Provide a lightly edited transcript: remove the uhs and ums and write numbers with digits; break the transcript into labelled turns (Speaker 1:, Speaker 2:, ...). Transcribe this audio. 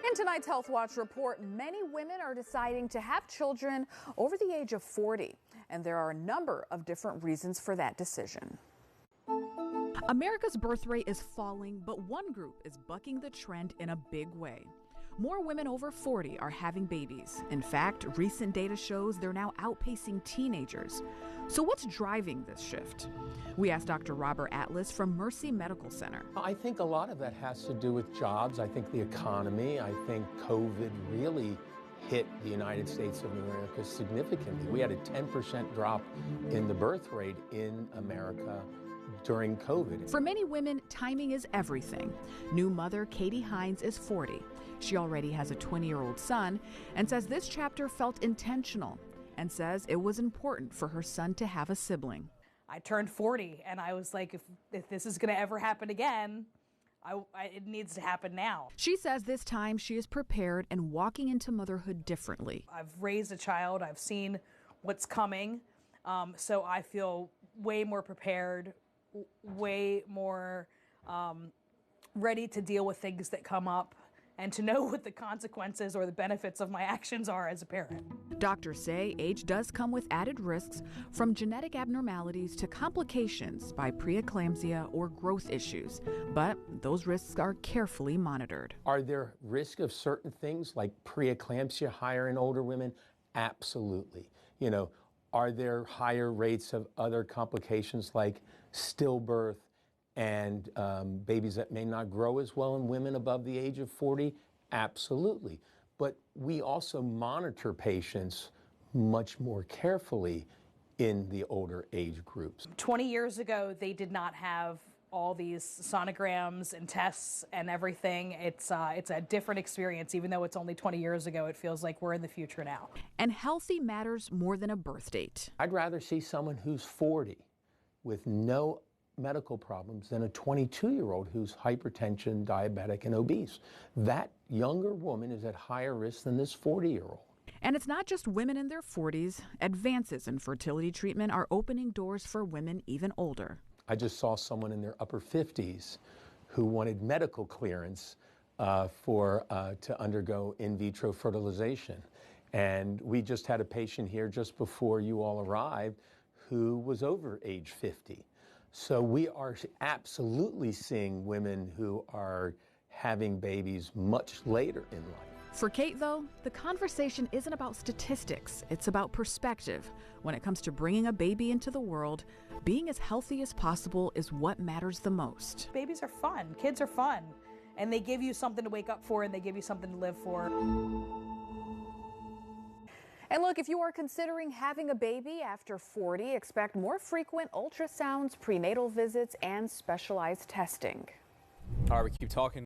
Speaker 1: In tonight's Health Watch report, many women are deciding to have children over the age of 40, and there are a number of different reasons for that decision.
Speaker 2: America's birth rate is falling, but one group is bucking the trend in a big way. More women over 40 are having babies. In fact, recent data shows they're now outpacing teenagers. So what's driving this shift? We asked Dr. Robert Atlas from Mercy Medical Center.
Speaker 3: I think a lot of that has to do with jobs. I think the economy. I think COVID really hit the United States of America significantly. We had a 10% drop in the birth rate in America during COVID.
Speaker 2: For many women, timing is everything. New mother Katie Hines is 40. She already has a 20-year-old son and says this chapter felt intentional and says it was important for her son to have a sibling.
Speaker 4: I turned 40 and I was like, if this is going to ever happen again, it needs to happen now.
Speaker 2: She says this time she is prepared and walking into motherhood differently.
Speaker 4: I've raised a child. I've seen what's coming. So I feel way more prepared, way more ready to deal with things that come up and to know what the consequences or the benefits of my actions are as a parent.
Speaker 2: Doctors say age does come with added risks, from genetic abnormalities to complications by preeclampsia or growth issues, but those risks are carefully monitored.
Speaker 3: Are there risks of certain things like preeclampsia higher in older women? Absolutely. Are there higher rates of other complications like stillbirth and babies that may not grow as well in women above the age of 40? Absolutely. But we also monitor patients much more carefully in the older age groups.
Speaker 4: 20 years ago, they did not have all these sonograms and tests and everything. It's a different experience. Even though it's only 20 years ago, it feels like we're in the future now.
Speaker 2: And healthy matters more than a birth date.
Speaker 3: I'd rather see someone who's 40 with no medical problems than a 22-year-old who's hypertension, diabetic, and obese. That younger woman is at higher risk than this 40-year-old.
Speaker 2: And it's not just women in their 40s. Advances in fertility treatment are opening doors for women even older.
Speaker 3: I just saw someone in their upper 50s who wanted medical clearance to undergo in vitro fertilization. And we just had a patient here just before you all arrived who was over age 50. So we are absolutely seeing women who are having babies much later in life.
Speaker 2: For Kate, though, the conversation isn't about statistics. It's about perspective. When it comes to bringing a baby into the world, being as healthy as possible is what matters the most.
Speaker 4: Babies are fun. Kids are fun. And they give you something to wake up for, and they give you something to live for.
Speaker 1: And look, if you are considering having a baby after 40, expect more frequent ultrasounds, prenatal visits, and specialized testing.
Speaker 5: All right, we keep talking.